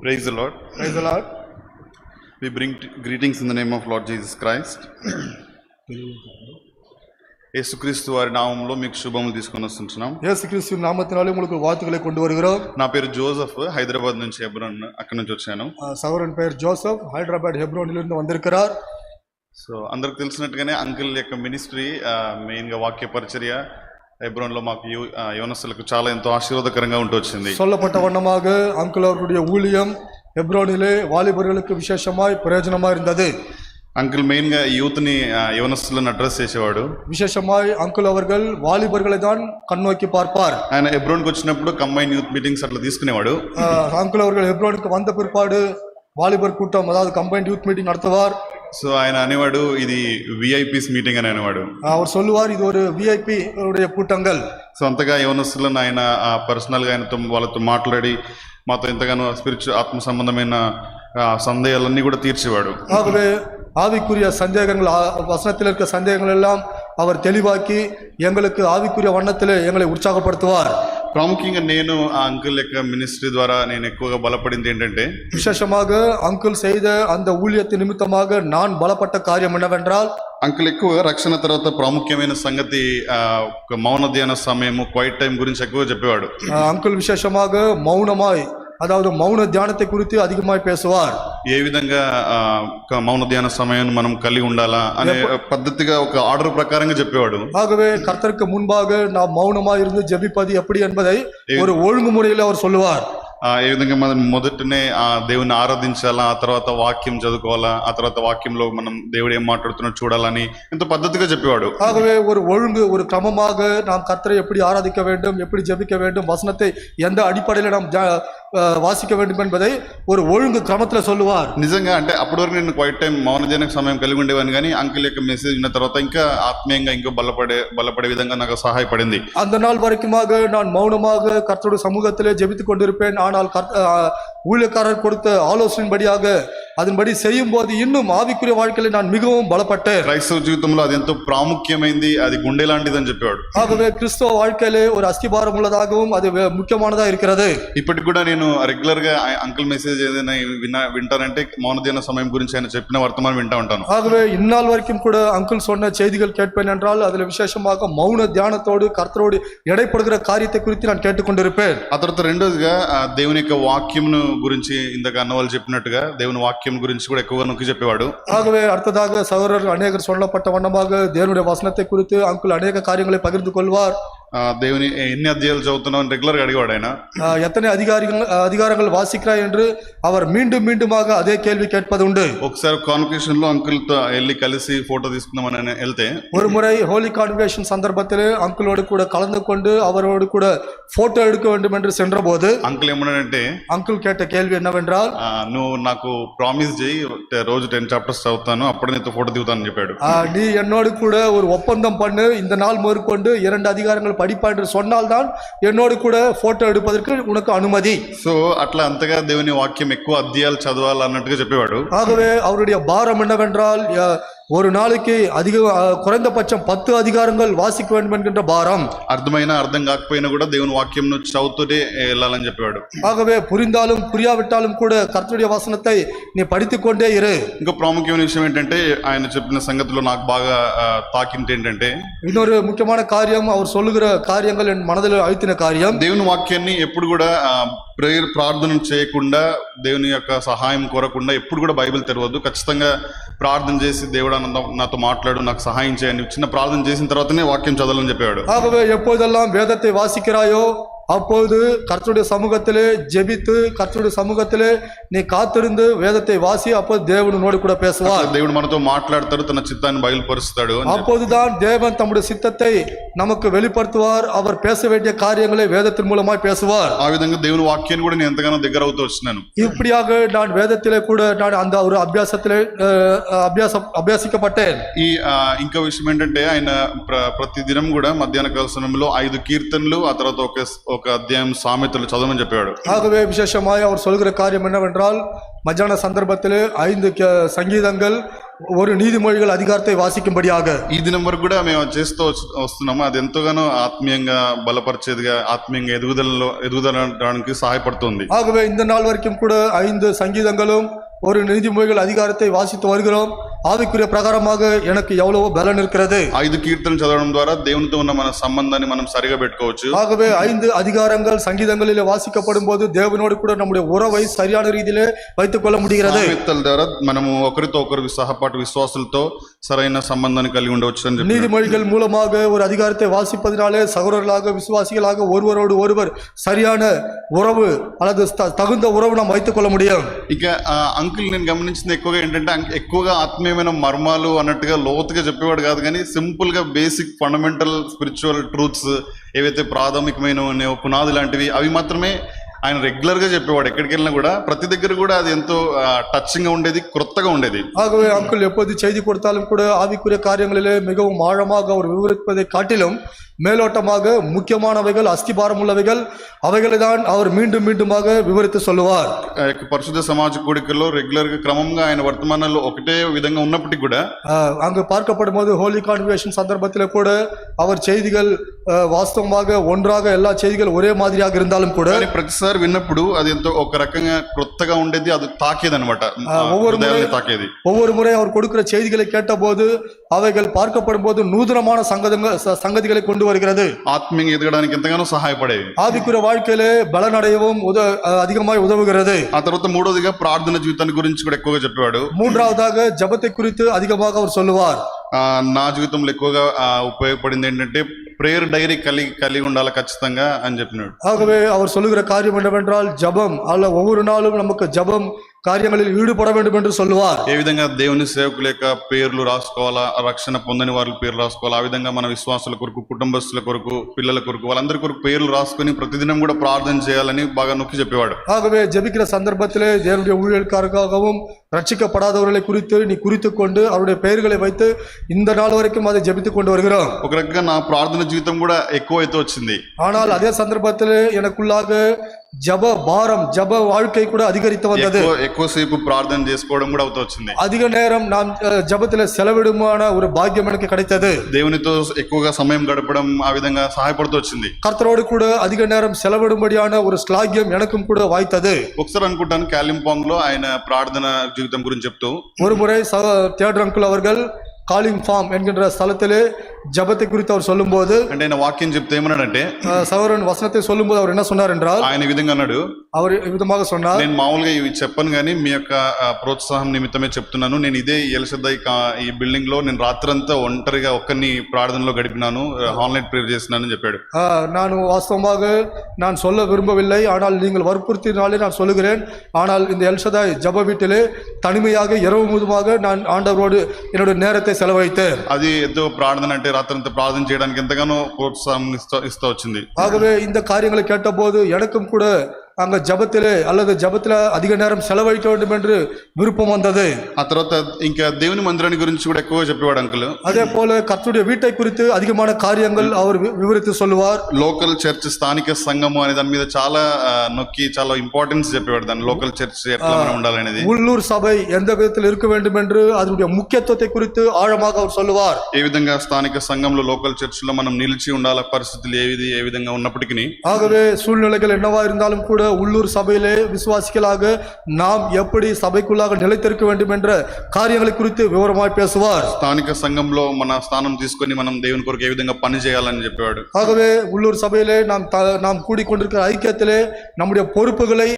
Praise the Lord. Praise the Lord. We bring greetings in the name of Lord Jesus Christ. యేసుక్రీస్తు వారి నామములో మీకు శుభములు తీసుకొని వస్తున్నాం. యేసుక్రీస్తు నామములో உங்களுக்கு வாழ்த்துக்களை கொண்டு வருகிறோம். నా పేరు జోసెఫ్, హైదరాబాద్ నుంచి హెబ్రోన్ అక్కడ నుంచి వచ్చాను. సహోదరుని పేరు జోసెఫ్, హైదరాబాద్ హెబ్రోన్ నుండి வந்திருக்கிறார். సో అందరికి తెలిసినట్టుగానే అంకుల్ యొక్క మినిస్ట్రీ మెయిన్ గా వాక్య పరిచర్య హెబ్రోన్ లో మాకు యవనస్తులకు చాలా ఎంతో ఆశీర్వాదకరంగా ఉంటూ వచ్చింది. சொல்லப்பட்ட வண்ணமாக அங்கிள் அவருடைய ஊழியம் ஹெப்ரோனிலே வாலிபர்களுக்கு விசேஷமாய் பிரயோஜனமா இருந்தது. అంకుల్ మెయిన్ గా యూత్ ని యవనస్తులను అడ్రస్ చేసేవాడు. విశేషమాய் అంకుల్ அவர்கள் வாலிபர்களை தான் கண்ணோக்கி பார்ப்பார். ఆయన హెబ్రోన్ కి వచ్చినప్పుడు కంబైన్ యూత్ మీటింగ్స్ అట్లా తీసుకునేవాడు. అంకుల్ அவர்கள் ஹெப்ரோனுக்கு வந்த பிற்பாடு வாலிபர் கூட்டம் அதாவது கம்பைன்ட் யூத் மீட்டிங் நடத்துவார். సో ఆయన అనేవాడు ఇది విఐపీస్ మీటింగ్ అని అనేవాడు. அவர் சொல்லுவார் இது ஒரு விஐపి உடைய கூட்டங்கள். సో అంతగా యవనస్తులను ఆయన పర్సనల్ గా ఆయనతో వాళ్ళతో మాట్లాడి మాతో ఎంతగానో స్పిరిచువల్ ఆత్మ సంబంధమైన సందేహాలన్నీ కూడా తీర్చేవాడు. ஆகவே ஆவிக்குரிய சந்தேகங்கள் வசனத்தில் இருக்க சந்தேகங்கள் எல்லாம் அவர் தெளிவாக்கி எங்களுக்கு ஆவிக்குரிய வண்ணத்திலே எங்களை உற்சாகப்படுத்துவார். ప్రాముఖ్యంగా నేను ఆ అంకుల్ యొక్క మినిస్ట్రీ ద్వారా నేను ఎక్కువగా బలపడింది ఏంటంటే விசேஷமாக அங்குல் செய்த அந்த ஊழியத்தின் நிமித்தமாக நான் பலப்பட்ட காரியம் என்னவென்றால் అంకుల్ ఎక్కువ రక్షణ తర్వాత ప్రాముఖ్యమైన సంగతి మౌన ధ్యాన సమయము క్వైట్ టైం గురించి ఎక్కువ చెప్పేవాడు. అంకుల్ విశేషமாக మౌనమాய் அதாவது மௌன தியானத்தை குறித்து அதிகமாய் பேசுவார். ఏ విధంగా మౌన ధ్యాన సమయాన్ని మనం కలిగి ఉండాలా అనే పద్ధతిగా ఒక ఆర్డర్ ప్రకారంగా చెప్పేవాడు. ஆகவே கர்த்தருக்கு முன்பாக நாம் மௌனமாய் இருந்து ஜெபிப்பது எப்படி என்பதை ஒரு ஒழுங்குமுறையில் அவர் சொல்லுவார். ఏ విధంగా మనం మొదటనే ఆ దేవుని ఆరాధించాలా, ఆ తర్వాత వాక్యం చదువుకోవాలా, ఆ తర్వాత వాక్యంలో మనం దేవుడు ఏం మాట్లాడుతున్నాడు చూడాలని ఎంతో పద్ధతిగా చెప్పేవాడు. ஆகவே ஒரு ஒழுங்கு ஒரு கிரமமாக நாம் கர்த்தரை எப்படி ஆராதிக்க வேண்டும், எப்படி ஜெபிக்க வேண்டும், வசனத்தை எந்த அடிப்படையில் நாம் வாசிக்க வேண்டும் என்பதை ஒரு ஒழுங்கு கிரமத்தில் சொல்லுவார். నిజంగా అంటే అప్పటి వరకు నేను క్వైట్ టైం మౌనజనక సమయం కలిగి ఉండేవాడిని, కానీ అంకుల్ యొక్క మెసేజ్ విన్న తర్వాత ఇంకా ఆత్మీయంగా ఇంకా బలపడే విధంగా నాకు సహాయపడింది. அந்த நாள் வரைக்குமாக நான் மௌனமாக கர்த்தருடைய சமூகத்திலே ஜெபித்துக் கொண்டிருப்பேன். ஆனால் ஊழியக்காரர் கொடுத்த ஆலோசனையின்படியாக அதன்படி செய்யும் போது இன்னும் ஆவிக்குரிய வாழ்க்கையில நான் மிகவும் பலப்பட்டேன். క్రైస్తవ జీవితంలో అది ఎంతో ప్రాముఖ్యమైంది, అది గుండె లాంటిది అని చెప్పేవాడు. ஆகவே கிறிஸ்தவ வாழ்க்கையிலே ஒரு அஸ்திபாரம் உள்ளதாகவும் அது முக்கியமானதா இருக்கிறது. ఇప్పటికి కూడా నేను రెగ్యులర్ గా అంకుల్ మెసేజ్ ఏదైనా వింటానంటే మౌన ధ్యాన సమయం గురించి ఆయన చెప్పిన వర్తమానం వింటా ఉంటాను. ஆகவே இந்நாள் வரைக்கும் கூட அங்கிள் சொன்ன செய்திகள் கேட்பேன் என்றால் அதுல விசேஷமாக மௌன தியானத்தோடு கர்த்தரோடு இடைப்படுகிற காரியத்தை குறித்து நான் கேட்டுக்கொண்டிருப்பேன். ఆ తర్వాత రెండోదిగా దేవుని యొక్క వాక్యమును గురించి ఇందాక అన్న వాళ్ళు చెప్పినట్టుగా దేవుని వాక్యం గురించి కూడా ఎక్కువగా నొక్కి చెప్పేవాడు. ஆகவே அடுத்ததாக சகோதரர் அநேகர் சொல்லப்பட்ட வண்ணமாக தேவனுடைய வசனத்தை குறித்து அங்கிள் அநேக காரியங்களை பகிர்ந்து கொள்வார். దేవుని ఎన్ని అధ్యాయాలు చదువుతున్నావు రెగ్యులర్ గా అడిగాడు ఆయన. எத்தனை அதிகாரங்கள் வாசிக்கிறாய் என்று அவர் மீண்டும் மீண்டுமாக அதே கேள்வி கேட்பது உண்டு. ఒకసారి కాన్వకేషన్ లో అంకుల్ తో వెళ్ళి కలిసి ఫోటో తీసుకుందామని వెళ్తే ஒரு முறை ஹோலி கான்வகேஷன் சந்தர்ப்பத்தில் அங்கிளோடு கூட கலந்து கொண்டு அவரோடு கூட போட்டோ எடுக்க வேண்டும் என்று சென்ற போது అంకుల్ ఏమన్నాడంటే అంకుల్ கேட்ட கேள்வி என்னவென்றால் నువ్వు నాకు ప్రామిస్ చేయి రోజు 10 చాప్టర్స్ చదువుతాను అప్పుడు నీతో ఫోటో దిగుతానని చెప్పాడు. நீ என்னோடு கூட ஒரு ஒப்பந்தம் பண்ணு, இந்த நாள் முதற்கொண்டு 2 அதிகாரங்கள் படிப்பா என்று சொன்னால்தான் என்னோடு கூட போட்டோ எடுப்பதற்கு உனக்கு அனுமதி. సో అట్లా అంతగా దేవుని వాక్యం ఎక్కువ అధ్యాయాలు చదవాలన్నట్టుగా చెప్పేవాడు. ஆகவே அவருடைய பாரம் என்னவென்றால் ஒரு நாளைக்கு குறைந்தபட்சம் 10 அதிகாரங்கள் வாசிக்க வேண்டும் என்கின்ற பாரம். అర్థమైనా అర్థం కాకపోయినా కూడా దేవుని వాక్యం చదువుతూనే వెళ్ళాలని చెప్పేవాడు. ஆகவே புரிந்தாலும் புரியாவிட்டாலும் கூட கர்த்தருடைய வசனத்தை நீ படித்துக் கொண்டே இரு. ఇంకా ప్రాముఖ్యమైన విషయం ఏంటంటే ఆయన చెప్పిన సంగతిలో నాకు బాగా తాకింది ఏంటంటే இன்னொரு முக்கியமான காரியம் அவர் சொல்லுகிற காரியங்கள் என் மனதில் அழுத்தின காரியம், దేవుని వాక్యాన్ని ఎప్పుడు కూడా ప్రేయర్ ప్రార్థన చేయకుండా దేవుని యొక్క సహాయం కోరకుండా ఎప్పుడు కూడా బైబిల్ తెరవద్దు. ఖచ్చితంగా ప్రార్థన చేసి దేవుడు నాతో మాట్లాడు, నాకు సహాయం చేయని చిన్న ప్రార్థన చేసిన తర్వాతనే వాక్యం చదవాలని చెప్పేవాడు. ஆகவே எப்போதெல்லாம் வேதத்தை வாசிக்கிறாயோ அப்போது கர்த்தருடைய சமூகத்திலே ஜெபித்து கர்த்தருடைய சமூகத்திலே நீ காத்திருந்து வேதத்தை வாசி, அப்போது தேவனோடு கூட பேசுவார். దేవుడు మనతో మాట్లాడతాడు, తన చిత్తాన్ని బయలుపరుస్తాడు. அப்போதுதான் தேவன் தம்முடைய சித்தத்தை நமக்கு வெளிப்படுத்துவார். அவர் பேச வேண்டிய காரியங்களை வேதத்தின் மூலமாய் பேசுவார். ఆ విధంగా దేవుని వాక్యాన్ని కూడా నేను ఎంతగానో దగ్గర అవుతూ వచ్చినాను. இப்படியாக நான் வேதத்திலே கூட நான் அந்த ஒரு అభ్యాసத்திலே అభ్యాసిக்கப்பட்டேன். ఈ ఇంకో విషయం ఏంటంటే ఆయన ప్రతి దినం కూడా మధ్యాహ్న కాల సమయంలో 5 కీర్తనలు ఆ తర్వాత ఒక అధ్యాయం సామెతలు చదవమని చెప్పాడు. ஆகவே விசேஷமாய் அவர் சொல்கிற காரியம் என்னவென்றால் மத்தியான சந்தர்ப்பத்திலே 5 சங்கீதங்கள் ஒரு நீதிமொழிகள் அதிகாரத்தை வாசிக்கும்படியாக. ఈ దినం వరకు కూడా మేము చేస్తూ వస్తున్నాము. అది ఎంతగానో ఆత్మీయంగా బలపరిచేదిగా, ఆత్మీయంగా ఎదుగుదలడానికి సహాయపడుతుంది. ஆகவே இந்த நாள் வரைக்கும் கூட 5 சங்கீதங்களும் ஒரு நீதிமொழிகள் அதிகாரத்தை வாசித்து வருகிறோம். ஆவிக்குரிய பிரகாரமாக எனக்கு எவ்வளவோ பலன் இருக்கிறது. 5 కీర్తనలు చదవడం ద్వారా దేవునితో ఉన్న మన సంబంధాన్ని మనం సరిగా పెట్టుకోవచ్చు. ஆகவே 5 அதிகாரங்கள் சங்கீதங்களிலே வாசிக்கப்படும் போது தேவனோடு கூட நம்முடைய உறவை சரியான ரீதியிலே வைத்துக் கொள்ள முடிகிறது. సామెతల ద్వారా మనము ఒకరితో ఒకరు సహపాటు విశ్వాసులతో సరైన సంబంధాన్ని కలిగి ఉండవచ్చు అని చెప్పి. நீதிமொழிகள் மூலமாக ஒரு அதிகாரத்தை வாசிப்பதினாலே சகோதரர்களாக விசுவாசிகளாக ஒருவரோடு ஒருவர் சரியான உறவு அல்லது தகுந்த உறவு நாம் வைத்துக் கொள்ள முடியும். ఇక అంకుల్ నేను గమనించింది ఎక్కువగా ఏంటంటే ఎక్కువగా ఆత్మీయమైన మర్మాలు అన్నట్టుగా లోతుగా చెప్పేవాడు కాదు, కానీ సింపుల్ గా బేసిక్ ఫండమెంటల్ స్పిరిచువల్ ట్రూత్స్ ఏవైతే ప్రాథమికమైన పునాది లాంటివి అవి మాత్రమే ఆయన రెగ్యులర్ గా చెప్పేవాడు. ఎక్కడికి వెళ్ళినా కూడా ప్రతి దగ్గర కూడా అది ఎంతో టచింగ్ గా ఉండేది, క్రొత్తగా ఉండేది. ஆகவே அங்கிள் எப்போது செய்தி கொடுத்தாலும் கூட ஆவிக்குரிய காரியங்களிலே மிகவும் ஆழமாக அவர் விவரிப்பதை காட்டிலும் மேலோட்டமாக முக்கியமானவைகள் அஸ்திபாரம் உள்ளவைகள் அவைகளை தான் அவர் மீண்டும் மீண்டுமாக விவரித்து சொல்லுவார். పరిశుద్ధ సమాజ కూడికల్లో రెగ్యులర్ గా క్రమంగా ఆయన వర్తమానాల్లో ఒకటే విధంగా ఉన్నప్పటికీ కూడా அங்கு பார்க்கப்படும் போது ஹோலி கான்வகேஷன் சந்தர்ப்பத்தில் கூட அவர் செய்திகள் వాస్తవமாக ஒன்றாக எல்லா செய்திகள் ஒரே மாதிரியாக இருந்தாலும் கூட ప్రతిసారి విన్నప్పుడు అది ఎంతో ఒక రకంగా క్రొత్తగా ఉండేది, అది తాకేది అనమాట. ஒவ்வொரு முறை அவர் கொடுக்கிற செய்திகளை கேட்ட போது அவைகள் பார்க்கப்படும் போது நூதனமான சங்கதிகளை கொண்டு வருகிறது. ఆత్మీయంగా ఎదగడానికి ఎంతగానో సహాయపడేవి. ஆவிக்குரிய வாழ்க்கையிலே பலனடையவும் அதிகமாய் உதவுகிறது. ఆ తర్వాత మూడోదిగా ప్రార్థన జీవితాన్ని గురించి కూడా ఎక్కువగా చెప్పేవాడు. மூன்றாவதாக ஜெபத்தை குறித்து அதிகமாக அவர் சொல்லுவார். నా జీవితంలో ఎక్కువగా ఉపయోగపడింది ఏంటంటే ప్రేయర్ డైరీ కలిగి ఉండాలి ఖచ్చితంగా అని చెప్పినాడు. ஆகவே அவர் சொல்லுகிற காரியம் என்னவென்றால் ஜெபம் அல்ல, ஒவ்வொரு நாளும் நமக்கு ஜெபம் కార్యங்களில் ஈடுபட வேண்டும் என்று சொல்லுவார். ఏ విధంగా దేవుని సేవకుల యొక్క పేర్లు రాసుకోవాలా, రక్షణ పొందని వారి పేర్లు రాసుకోవాలా, ఆ విధంగా మన విశ్వాసుల కొరకు, కుటుంబస్తుల కొరకు, పిల్లల కొరకు, వాళ్ళందరి కొరకు పేర్లు రాసుకొని ప్రతిదినం కూడా ప్రార్థన చేయాలని బాగా నొక్కి చెప్పేవాడు. ஆகவே ஜெபிக்கிற சந்தர்ப்பத்திலே தேவனுடைய ஊழியக்காரர்களுக்காகவும் ரட்சிக்கப்படாதவர்களை குறித்து நீ குறித்துக் கொண்டு அவருடைய பெயர்களை வைத்து இந்த நாள் வரைக்கும் அதை ஜெபித்துக் கொண்டு வருகிறோம். ఒక రకంగా నా ప్రార్థన జీవితం కూడా ఎక్కువైతే వచ్చింది. ஆனால் அதே சந்தர்ப்பத்திலே எனக்குள்ளாக ஜப பாரம், ஜப வாழ்க்கை கூட அதிகரித்து வந்தது. ఎక్కువసేపు ప్రార్థన చేసుకోవడం కూడా అవుతూ వచ్చింది. அதிக நேரம் நாம் ஜபத்திலே செலவிடுமான ஒரு பாக்கியம் எனக்கு கிடைத்தது. దేవునితో ఎక్కువగా సమయం గడపడం ఆ విధంగా సహాయపడుతూ వచ్చింది. கர்த்தரோடு கூட அதிக நேரம் செலவிடும்படியான ஒரு ஸ்லாகியம் எனக்கும் கூட வாய்த்தது. ఒకసారి అనుకుంటాను కాలింపాంగ్ లో ఆయన ప్రార్థన జీవితం గురించి చెప్తూ ஒரு முறை தியோடர் அங்கிள் அவர்கள் காலிங் ஃபார்ம் என்கின்ற ஸ்தலத்திலே ஜபத்தை குறித்து அவர் சொல்லும்போது అంటే ఆయన వాక్యం చెప్తే ఏమన్నాడంటే సౌరన్ వచనத்தை சொல்லும்போது அவர் என்ன சொன்னார் என்றால் ఆయన ఈ విధంగా అన్నాడు, அவர் విధமாக சொன்னார், నేను మామూలుగా ఇవి చెప్పను కానీ మీ యొక్క ప్రోత్సాహం నిమిత్తమే చెప్తున్నాను. నేను ఇదే ఎల్షదై ఈ బిల్డింగ్ లో నేను రాత్రంతా ఒంటరిగా ఒక్కరిని ప్రార్థనలో గడిపినాను, ఆన్లైన్ ప్రేయర్ చేసినాను చెప్పాడు. நான் வாஸ்தவமாக நான் சொல்ல விரும்பவில்லை, ஆனால் நீங்கள் வற்புறுத்தினாலே நான் சொல்லுகிறேன். ஆனால் இந்த எல்ஷதாய் ஜப வீட்டிலே தனிமையாக இரவு முழுவதுமாக நான் ஆண்டவரோடு என்னுடைய நேரத்தை செலவழித்தேன். అది ఏదో ప్రార్థన అంటే రాత్రంతా ప్రార్థన చేయడానికి ఎంతగానో ప్రోత్సాహం ఇస్తూ వచ్చింది. ஆகவே இந்த காரியங்களை கேட்டபோது எனக்கும் கூட அங்க ஜபத்திலே அல்லது ஜபத்தில அதிக நேரம் செலவழிக்க வேண்டும் என்று விருப்பம் வந்தது. ఆ తర్వాత ఇంకా దేవుని మందిరాన్ని గురించి కూడా ఎక్కువగా చెప్పేవాడు అంకుల్. அதே போல கர்த்தருடைய வீட்டை குறித்து அதிகமான காரியங்கள் அவர் விவரித்து சொல்லுவார். లోకల్ చర్చ్, స్థానిక సంఘము అనే దాని మీద చాలా నొక్కి చాలా ఇంపార్టెన్స్ చెప్పేవాడు. దాని లోకల్ చర్చ్ ఎట్లా మనం ఉండాలనేది, உள்ளூர் సభை எந்த విధத்தில் இருக்க வேண்டும் என்று அதனுடைய முக்கியத்துவத்தை குறித்து ஆழமாக அவர் சொல்லுவார். ఏ విధంగా స్థానిక సంఘంలో లోకల్ చర్చ్ లో మనం నిలిచి ఉండాల, పరిస్థితులు ఏ విధంగా ఉన్నప్పటికీ ஆகவே சூழ்நிலைகள் என்னவா இருந்தாலும் கூட உள்ளூர் சபையிலே விசுவாசிகளாக நாம் எப்படி சபைக்குள்ளாக நிலைத்திருக்க வேண்டும் என்ற காரியங்களை குறித்து விவரமாய் பேசுவார். స్థానిక సంఘంలో మన స్థానం తీసుకొని మనం దేవుని కొరకు ఏ విధంగా పని చేయాలని చెప్పేవాడు. ஆகவே உள்ளூர் சபையிலே நாம் கூடிக்கொண்டிருக்கிற ஐக்கியத்திலே நம்முடைய பொறுப்புகளை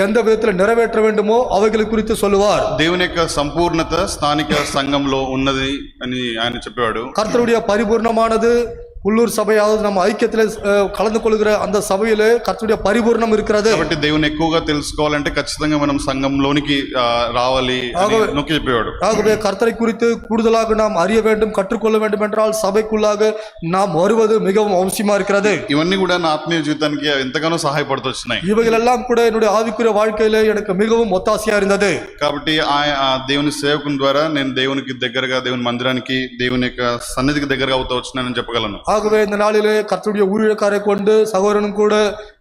எந்த விதத்தில் நிறைவேற்ற வேண்டுமோ அவைகளை குறித்து சொல்லுவார். దేవుని యొక్క సంపూర్ణత స్థానిక సంఘంలో ఉన్నది అని ఆయన చెప్పేవాడు. கர்த்தருடைய பரிபூர்ணமானது உள்ளூர் சபையாவது நம்ம ஐக்கியத்திலே கலந்து கொள்கிற அந்த சபையிலே கர்த்தருடைய பரிபூர்ணம் இருக்கிறது. కాబట్టి దేవుని ఎక్కువగా తెలుసుకోవాలంటే ఖచ్చితంగా మనం సంఘంలోనికి రావాలి అని నొక్కి చెప్పేవాడు. ஆகவே கர்த்தரை குறித்து கூடுதலாக நாம் அறிய வேண்டும், கற்றுக்கொள்ள வேண்டும் என்றால் சபைக்குள்ளாக நாம் வருவது மிகவும் அவசியமா இருக்கிறது. ఇవన్నీ కూడా నా ఆత్మీయ జీవితానికి ఎంతగానో సహాయపడుతూ వచ్చినాయి. இவைகளெல்லாம் கூட என்னுடைய ஆவிக்குரிய வாழ்க்கையிலே எனக்கு மிகவும் ஒத்தாசையா இருந்தது. కాబట్టి ఆ దేవుని సేవకుని ద్వారా నేను దేవునికి దగ్గరగా, దేవుని మందిరానికి, దేవుని యొక్క సన్నిధికి దగ్గరగా అవుతూ వచ్చినానని చెప్పగలను. ஆகவே இந்த நாளிலே கர்த்தருடைய ஊழியக்காரை கொண்டு சகோதரனும் கூட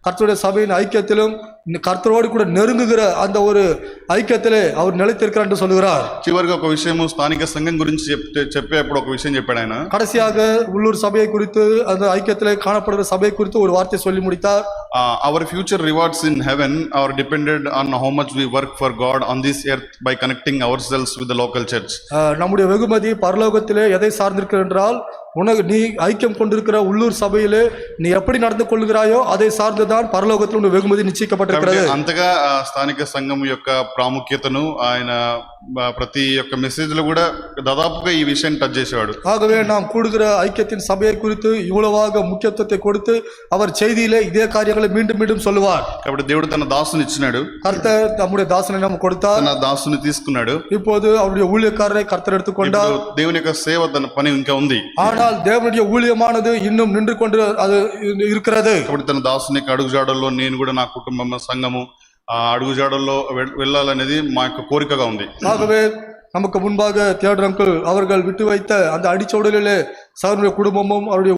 கர்த்தருடைய சபையின் ஐக்கியத்திலும் இந்த கர்த்தரோடு கூட நெருங்குகிற அந்த ஒரு ஐக்கியத்திலே அவர் நிலைத்திருக்கிறார் என்று சொல்லுகிறார். చివరిగా ఒక విషయము స్థానిక సంఘం గురించి చెప్పేప్పుడు ఒక విషయం చెప్పాడు ఆయన. கடைசியாக உள்ளூர் சபையை குறித்து அந்த ஐக்கியத்திலே காணப்படுகிற சபையை குறித்து ஒரு வார்த்தை சொல்லி முடித்தார். Our future rewards in heaven are dependent on how much we work for God on this earth by connecting ourselves with the local church. நம்முடைய வெகுமதி பரலோகத்திலே எதை சார்ந்திருக்கிறது என்றால் உனக்கு நீ ஐக்கியம் கொண்டிருக்கிற உள்ளூர் சபையிலே நீ எப்படி நடந்து கொள்கிறாயோ அதை சார்ந்துதான் பரலோகத்தில் உன் வெகுமதி நிச்சயிக்கப்பட்டிருக்கிறது. అంతగా స్థానిక సంఘం యొక్క ప్రాముఖ్యతను ఆయన ప్రతి ఒక్క మెసేజ్ లో కూడా దాదాపుగా ఈ విషయాన్ని టచ్ చేసేవాడు. ஆகவே நாம் கூடுகிற ஐக்கியத்தின் சபையை குறித்து இவ்வளவாக முக்கியத்துவத்தை கொடுத்து அவர் செய்தியிலே இதே காரியங்களை மீண்டும் மீண்டும் சொல்லுவார். కాబట్టి దేవుడు తన దాసుని ఇచ్చినాడు, கர்த்தர் நம்முடைய தாசனை நமக்கு கொடுத்தார், తన దాసుని తీసుకున్నాడు. இப்போது அவருடைய ஊழியக்காரரை கர்த்தர் எடுத்துக்கொண்டார். దేవుని యొక్క సేవ తన పని ఇంకా ఉంది. ஆனால் தேவனுடைய ஊழியமானது இன்னும் நின்று கொண்டு அது இருக்கிறது. కాబట్టి తన దాసుని యొక్క అడుగుజాడల్లో నేను కూడా నా కుటుంబం సంఘము ఆ అడుగుజాడల్లో వెళ్ళాలనేది మా యొక్క కోరికగా ఉంది. ஆகவே நமக்கு முன்பாக தியோடர் அங்கிள் அவர்கள் விட்டு வைத்த அந்த அடிச்சோடலிலே சகோதரனுடைய குடும்பமும் அவருடைய